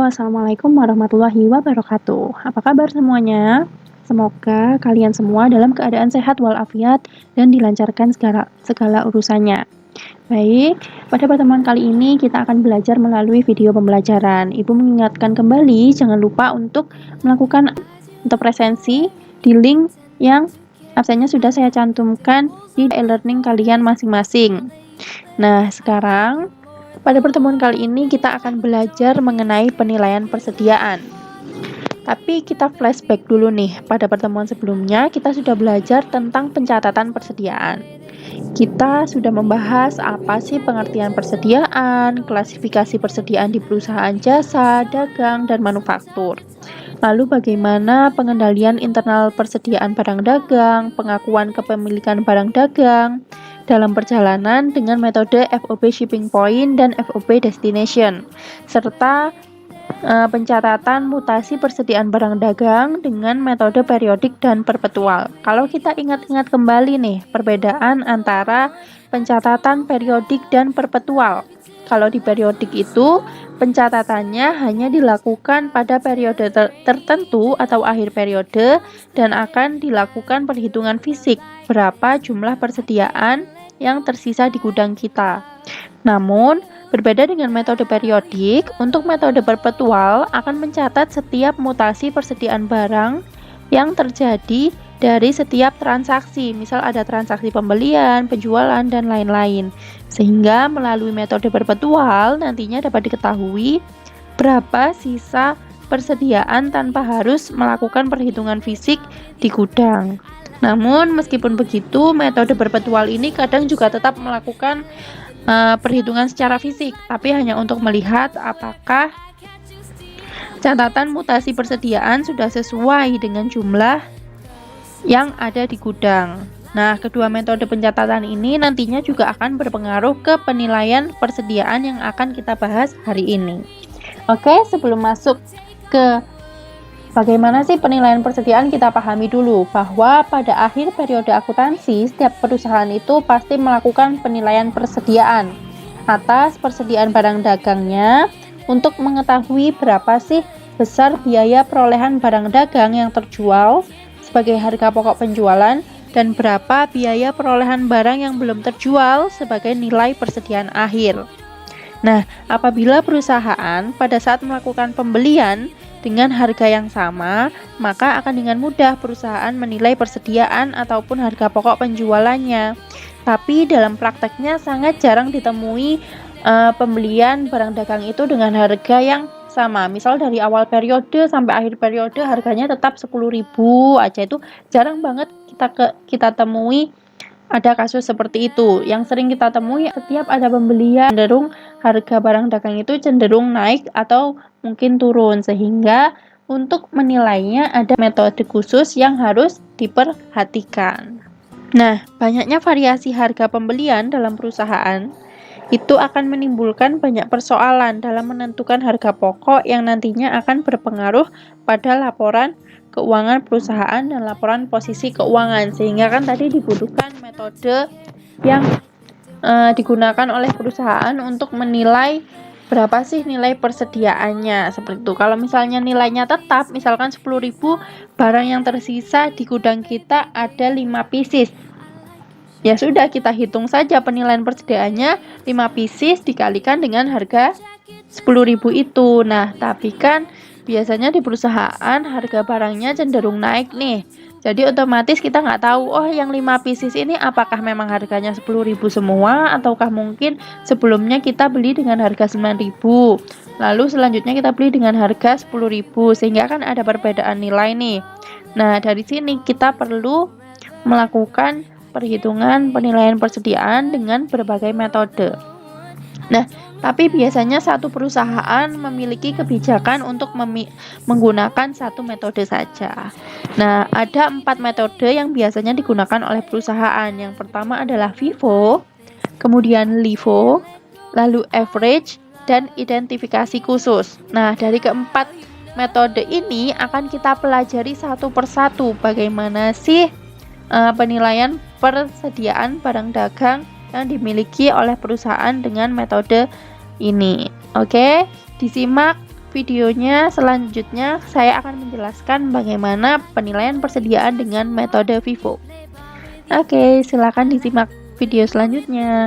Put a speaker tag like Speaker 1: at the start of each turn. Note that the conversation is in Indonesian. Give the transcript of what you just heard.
Speaker 1: Assalamualaikum warahmatullahi wabarakatuh. Apa kabar semuanya? Semoga kalian semua dalam keadaan sehat walafiat dan dilancarkan segala urusannya. Baik, pada pertemuan kali ini kita akan belajar melalui video pembelajaran. Ibu mengingatkan kembali, jangan lupa untuk melakukan presensi di link yang absennya sudah saya cantumkan di e-learning kalian masing-masing. Nah, sekarang pada pertemuan kali ini kita akan belajar mengenai penilaian persediaan. Tapi kita flashback dulu nih, pada pertemuan sebelumnya kita sudah belajar tentang pencatatan persediaan. Kita sudah membahas apa sih pengertian persediaan, klasifikasi persediaan di perusahaan jasa, dagang, dan manufaktur. Lalu bagaimana pengendalian internal persediaan barang dagang, pengakuan kepemilikan barang dagang dalam perjalanan dengan metode FOB Shipping Point dan FOB Destination, serta pencatatan mutasi persediaan barang dagang dengan metode periodik dan perpetual. Kalau kita ingat-ingat kembali nih, perbedaan antara pencatatan periodik dan perpetual. Kalau di periodik itu, pencatatannya hanya dilakukan pada periode tertentu atau akhir periode dan akan dilakukan perhitungan fisik berapa jumlah persediaan yang tersisa di gudang kita. Namun, berbeda dengan metode periodik, untuk metode perpetual akan mencatat setiap mutasi persediaan barang yang terjadi dari setiap transaksi, misal ada transaksi pembelian, penjualan, dan lain-lain. Sehingga melalui metode perpetual nantinya dapat diketahui berapa sisa persediaan tanpa harus melakukan perhitungan fisik di gudang. Namun meskipun begitu, metode perpetual ini kadang juga tetap melakukan perhitungan secara fisik, tapi hanya untuk melihat apakah catatan mutasi persediaan sudah sesuai dengan jumlah yang ada di gudang. Nah, kedua metode pencatatan ini nantinya juga akan berpengaruh ke penilaian persediaan yang akan kita bahas hari ini. Oke, sebelum masuk ke bagaimana sih penilaian persediaan, kita pahami dulu bahwa pada akhir periode akuntansi, setiap perusahaan itu pasti melakukan penilaian persediaan atas persediaan barang dagangnya untuk mengetahui berapa sih besar biaya perolehan barang dagang yang terjual sebagai harga pokok penjualan dan berapa biaya perolehan barang yang belum terjual sebagai nilai persediaan akhir. Nah, apabila perusahaan pada saat melakukan pembelian dengan harga yang sama, maka akan dengan mudah perusahaan menilai persediaan ataupun harga pokok penjualannya. Tapi dalam prakteknya sangat jarang ditemui pembelian barang dagang itu dengan harga yang sama. Misal dari awal periode sampai akhir periode harganya tetap 10.000 aja, itu jarang banget kita temui ada kasus seperti itu. Yang sering kita temui setiap ada pembelian cenderung harga barang dagang itu cenderung naik atau mungkin turun, sehingga untuk menilainya ada metode khusus yang harus diperhatikan. Nah, banyaknya variasi harga pembelian dalam perusahaan itu akan menimbulkan banyak persoalan dalam menentukan harga pokok yang nantinya akan berpengaruh pada laporan keuangan perusahaan dan laporan posisi keuangan, sehingga kan tadi dibutuhkan metode yang digunakan oleh perusahaan untuk menilai berapa sih nilai persediaannya, seperti itu. Kalau misalnya nilainya tetap, misalkan 10.000, barang yang tersisa di gudang kita ada 5 pieces. Ya sudah, kita hitung saja penilaian persediaannya 5 pieces dikalikan dengan harga 10.000 itu. Nah, tapi kan biasanya di perusahaan harga barangnya cenderung naik nih. Jadi otomatis kita nggak tahu, oh yang 5 pieces ini apakah memang harganya 10.000 semua, ataukah mungkin sebelumnya kita beli dengan harga 9.000. Lalu selanjutnya kita beli dengan harga 10.000, sehingga kan ada perbedaan nilai nih. Nah, dari sini kita perlu melakukan perhitungan penilaian persediaan dengan berbagai metode. Nah, tapi biasanya satu perusahaan memiliki kebijakan untuk menggunakan satu metode saja. Nah, ada 4 metode yang biasanya digunakan oleh perusahaan. Yang pertama adalah FIFO, kemudian LIFO, lalu average, dan identifikasi khusus. Nah, dari keempat metode ini akan kita pelajari satu persatu bagaimana sih penilaian persediaan barang dagang yang dimiliki oleh perusahaan dengan metode ini. Oke, disimak videonya selanjutnya saya akan menjelaskan bagaimana penilaian persediaan dengan metode FIFO. Oke, silakan disimak video selanjutnya.